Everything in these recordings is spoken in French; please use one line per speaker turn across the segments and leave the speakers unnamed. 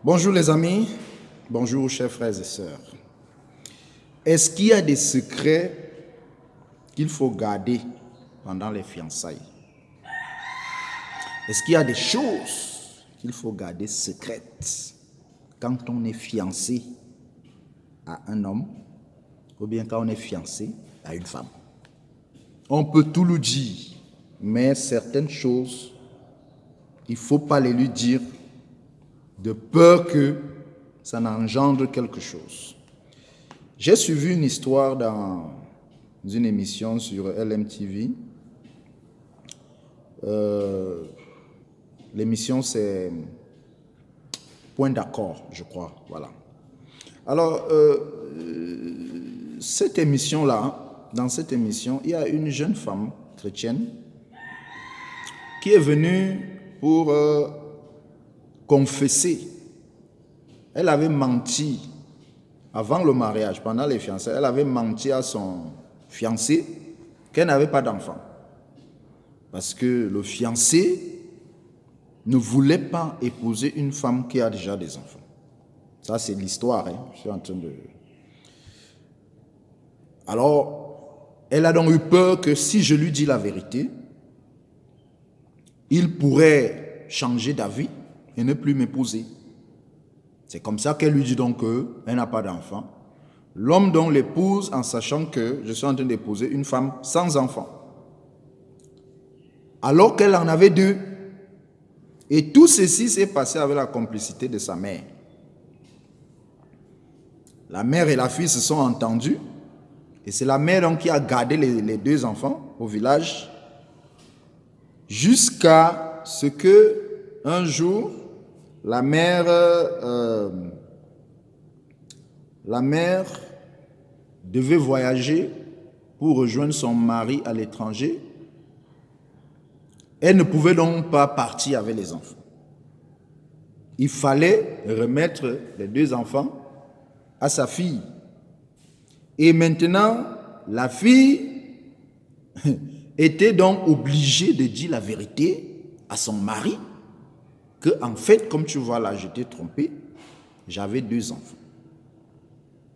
Bonjour les amis, bonjour chers frères et sœurs. Est-ce qu'il y a des secrets qu'il faut garder pendant les fiançailles? Est-ce qu'il y a des choses qu'il faut garder secrètes quand on est fiancé à un homme ou bien quand on est fiancé à une femme? On peut tout lui dire, mais certaines choses, il ne faut pas les lui dire de peur que ça n'engendre quelque chose. J'ai suivi une histoire dans une émission sur LMTV. L'émission, c'est Point d'accord, je crois. Voilà. Alors, cette émission-là, dans cette émission, il y a une jeune femme chrétienne qui est venue pour confesser. Elle avait menti avant le mariage, pendant les fiançailles. Elle avait menti à son fiancé qu'elle n'avait pas d'enfant. Parce que le fiancé ne voulait pas épouser une femme qui a déjà des enfants. Ça, c'est l'histoire. Je suis en train de... Alors, elle a donc eu peur que si je lui dis la vérité, il pourrait changer d'avis et ne plus m'épouser. C'est comme ça qu'elle lui dit donc qu'elle n'a pas d'enfant. L'homme donc l'épouse en sachant que je suis en train d'épouser une femme sans enfant. Alors qu'elle en avait deux. Et tout ceci s'est passé avec la complicité de sa mère. La mère et la fille se sont entendues. Et c'est la mère donc qui a gardé les deux enfants au village jusqu'à ce que un jour la mère devait voyager pour rejoindre son mari à l'étranger. Elle ne pouvait donc pas partir avec les enfants. Il fallait remettre les deux enfants à sa fille. Et maintenant, la fille était donc obligée de dire la vérité à son mari que, en fait, comme tu vois là, j'étais trompé, j'avais deux enfants.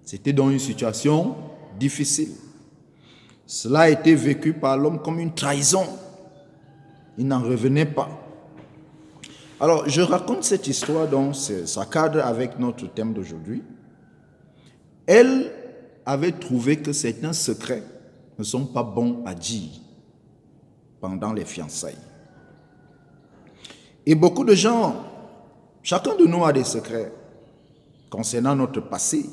C'était donc une situation difficile. Cela a été vécu par l'homme comme une trahison. Il n'en revenait pas. Alors, je raconte cette histoire, donc ça cadre avec notre thème d'aujourd'hui. Elle avait trouvé que certains secrets ne sont pas bons à dire pendant les fiançailles. Et beaucoup de gens, chacun de nous a des secrets concernant notre passé.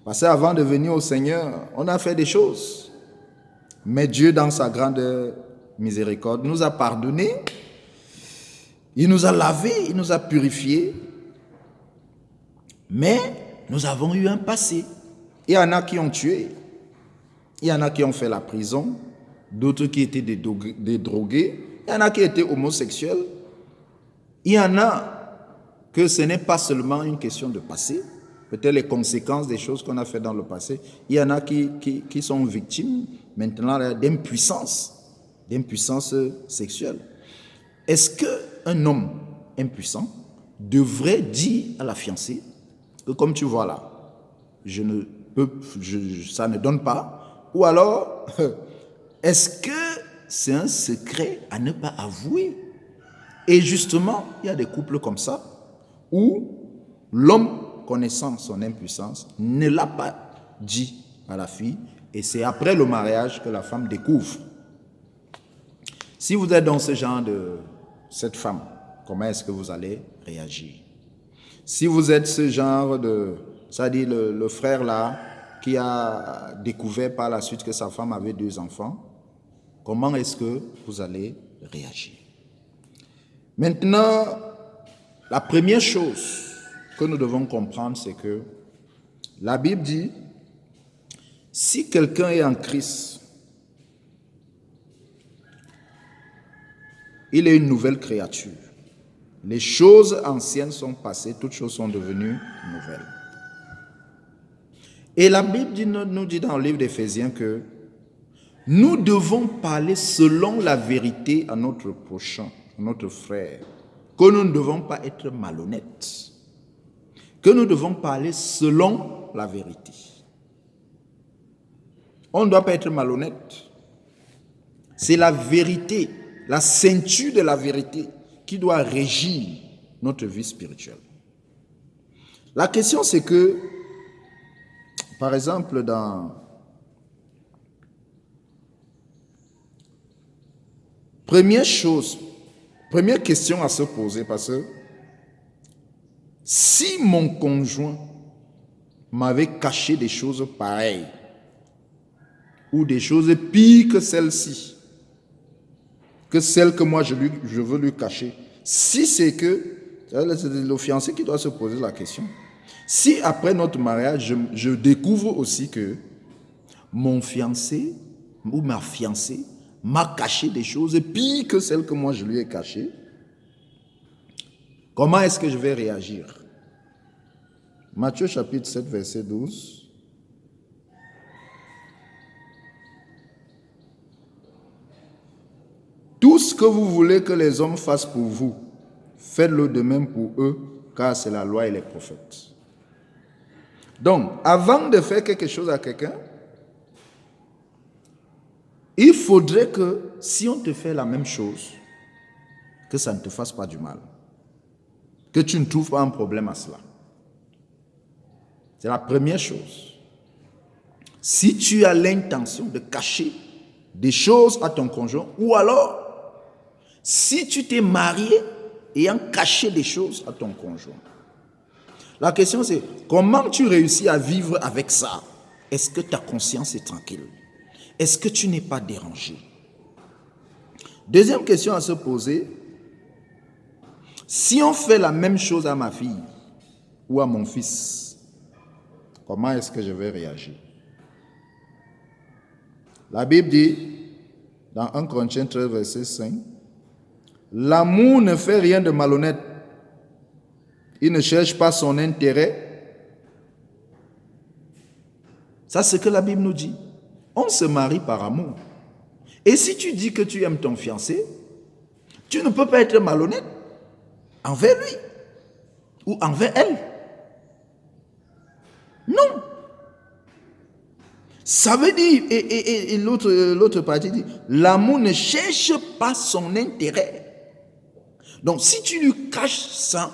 Parce qu'avant de venir au Seigneur, on a fait des choses. Mais Dieu, dans sa grande miséricorde, nous a pardonné. Il nous a lavés, il nous a purifiés. Mais nous avons eu un passé. Il y en a qui ont tué. Il y en a qui ont fait la prison. D'autres qui étaient des drogués. Il y en a qui étaient homosexuels. Il y en a que ce n'est pas seulement une question de passé. Peut-être les conséquences des choses qu'on a fait dans le passé. Il y en a qui sont victimes maintenant d'impuissance sexuelle. Est-ce qu'un homme impuissant devrait dire à la fiancée que comme tu vois là, ça ne donne pas? Ou alors, est-ce que c'est un secret à ne pas avouer? Et justement, il y a des couples comme ça où l'homme, connaissant son impuissance, ne l'a pas dit à la fille et c'est après le mariage que la femme découvre. Si vous êtes dans ce genre de cette femme, comment est-ce que vous allez réagir? Si vous êtes ce genre de, c'est-à-dire le frère là qui a découvert par la suite que sa femme avait deux enfants, comment est-ce que vous allez réagir? Maintenant, la première chose que nous devons comprendre, c'est que la Bible dit, si quelqu'un est en Christ, il est une nouvelle créature. Les choses anciennes sont passées, toutes choses sont devenues nouvelles. Et la Bible nous dit dans le livre d'Éphésiens que nous devons parler selon la vérité à notre prochain, à notre frère, que nous ne devons pas être malhonnêtes. que nous devons parler selon la vérité. On ne doit pas être malhonnête. C'est la vérité, la ceinture de la vérité qui doit régir notre vie spirituelle. La question c'est que, par exemple, première question à se poser, parce que si mon conjoint m'avait caché des choses pareilles, ou des choses pires que celles-ci, que celles que moi je veux lui cacher, si c'est que, c'est le fiancé qui doit se poser la question, si après notre mariage, je découvre aussi que mon fiancé ou ma fiancée m'a caché des choses pires que celles que moi je lui ai cachées, comment est-ce que je vais réagir? Matthieu chapitre 7, verset 12. Tout ce que vous voulez que les hommes fassent pour vous, faites-le de même pour eux, car c'est la loi et les prophètes. Donc, avant de faire quelque chose à quelqu'un, il faudrait que, si on te fait la même chose, que ça ne te fasse pas du mal. Que tu ne trouves pas un problème à cela. C'est la première chose. Si tu as l'intention de cacher des choses à ton conjoint, ou alors, si tu t'es marié ayant caché des choses à ton conjoint, la question c'est, comment tu réussis à vivre avec ça? Est-ce que ta conscience est tranquille? Est-ce que tu n'es pas dérangé? Deuxième question à se poser, si on fait la même chose à ma fille ou à mon fils, comment est-ce que je vais réagir? La Bible dit, dans 1 Corinthiens 13, verset 5, l'amour ne fait rien de malhonnête. Il ne cherche pas son intérêt. Ça, c'est ce que la Bible nous dit. On se marie par amour. Et si tu dis que tu aimes ton fiancé, tu ne peux pas être malhonnête envers lui ou envers elle. Non. Ça veut dire, et l'autre partie dit, l'amour ne cherche pas son intérêt. Donc si tu lui caches ça,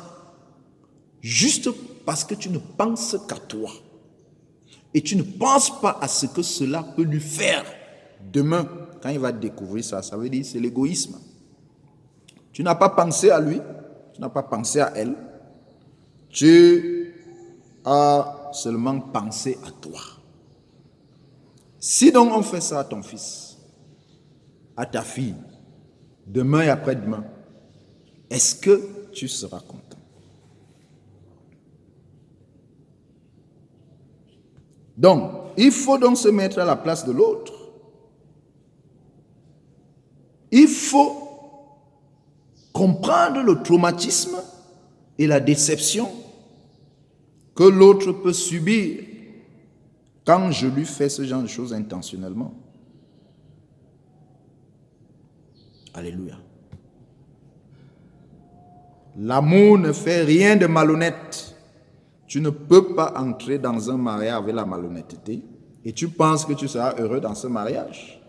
juste parce que tu ne penses qu'à toi, et tu ne penses pas à ce que cela peut lui faire demain, quand il va découvrir ça, ça veut dire c'est l'égoïsme. Tu n'as pas pensé à lui, tu n'as pas pensé à elle, tu as seulement pensé à toi. Si donc on fait ça à ton fils, à ta fille, demain et après-demain, est-ce que tu seras content? Donc, il faut donc se mettre à la place de l'autre. Il faut comprendre le traumatisme et la déception que l'autre peut subir quand je lui fais ce genre de choses intentionnellement. Alléluia. L'amour ne fait rien de malhonnête. Tu ne peux pas entrer dans un mariage avec la malhonnêteté et tu penses que tu seras heureux dans ce mariage.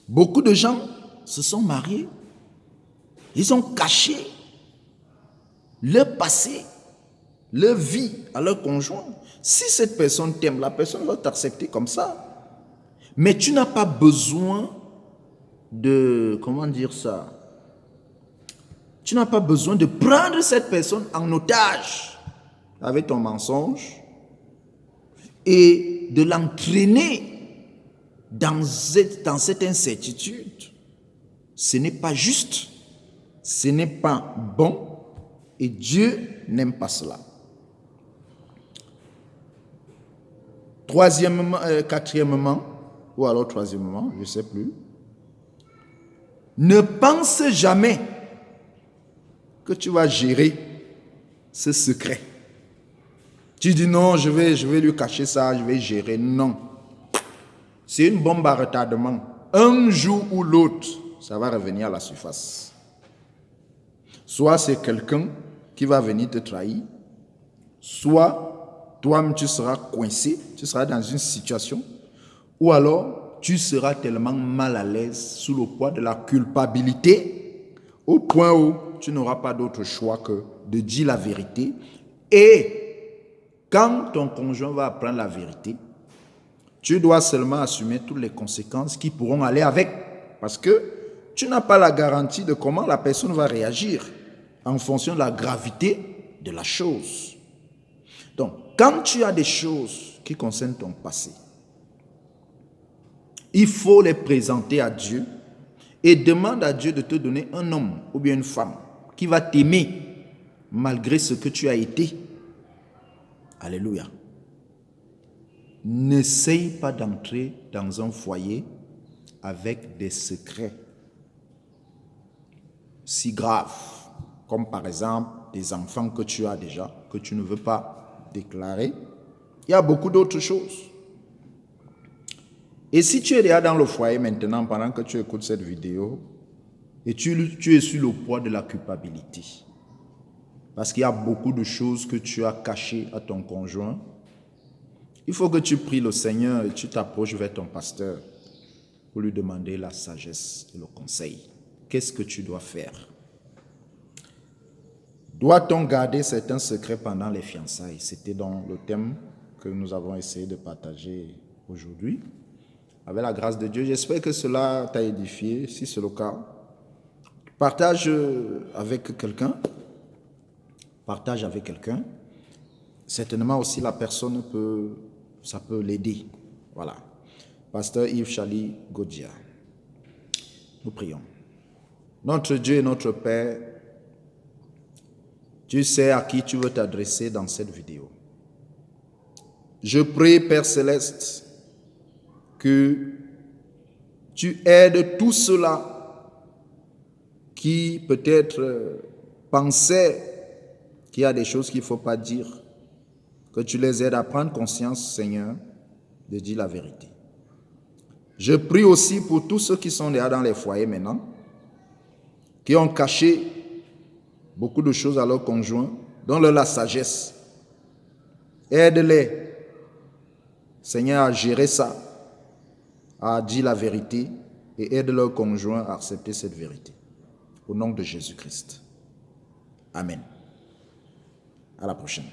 Beaucoup de gens se sont mariés, ils ont caché leur passé, leur vie à leur conjoint. Si cette personne t'aime, la personne va t'accepter comme ça. Mais tu n'as pas besoin de, comment dire ça? Tu n'as pas besoin de prendre cette personne en otage avec ton mensonge et de l'entraîner dans cette incertitude. Ce n'est pas juste, ce n'est pas bon et Dieu n'aime pas cela. Quatrièmement, ou alors troisièmement, je ne sais plus, ne pense jamais que tu vas gérer ce secret. Tu dis non, je vais lui cacher ça, je vais gérer. Non. C'est une bombe à retardement. Un jour ou l'autre, ça va revenir à la surface. Soit c'est quelqu'un qui va venir te trahir, soit toi-même tu seras coincé, tu seras dans une situation, ou alors tu seras tellement mal à l'aise sous le poids de la culpabilité, au point où tu n'auras pas d'autre choix que de dire la vérité. Et quand ton conjoint va apprendre la vérité, tu dois seulement assumer toutes les conséquences qui pourront aller avec. Parce que tu n'as pas la garantie de comment la personne va réagir en fonction de la gravité de la chose. Donc, quand tu as des choses qui concernent ton passé, il faut les présenter à Dieu et demande à Dieu de te donner un homme ou bien une femme qui va t'aimer malgré ce que tu as été. Alléluia. N'essaye pas d'entrer dans un foyer avec des secrets si graves, comme par exemple des enfants que tu as déjà, que tu ne veux pas déclarer. Il y a beaucoup d'autres choses. Et si tu es déjà dans le foyer maintenant, pendant que tu écoutes cette vidéo, et tu es sur le poids de la culpabilité, parce qu'il y a beaucoup de choses que tu as cachées à ton conjoint, il faut que tu pries le Seigneur et tu t'approches vers ton pasteur pour lui demander la sagesse et le conseil. Qu'est-ce que tu dois faire? Doit-on garder certains secrets pendant les fiançailles? C'était donc le thème que nous avons essayé de partager aujourd'hui. Avec la grâce de Dieu, j'espère que cela t'a édifié. Si c'est le cas, partage avec quelqu'un. Partage avec quelqu'un. Certainement aussi la personne ça peut l'aider. Voilà. Pasteur Yves Chali Godia. Nous prions. Notre Dieu et notre Père, tu sais à qui tu veux t'adresser dans cette vidéo. Je prie, Père Céleste, que tu aides tous ceux-là qui peut-être pensaient qu'il y a des choses qu'il ne faut pas dire, que tu les aides à prendre conscience, Seigneur, de dire la vérité. Je prie aussi pour tous ceux qui sont déjà dans les foyers maintenant, qui ont caché beaucoup de choses à leurs conjoints, donne-leur la sagesse. Aide-les, Seigneur, à gérer ça, à dire la vérité et aide leurs conjoints à accepter cette vérité. Au nom de Jésus-Christ. Amen. À la prochaine.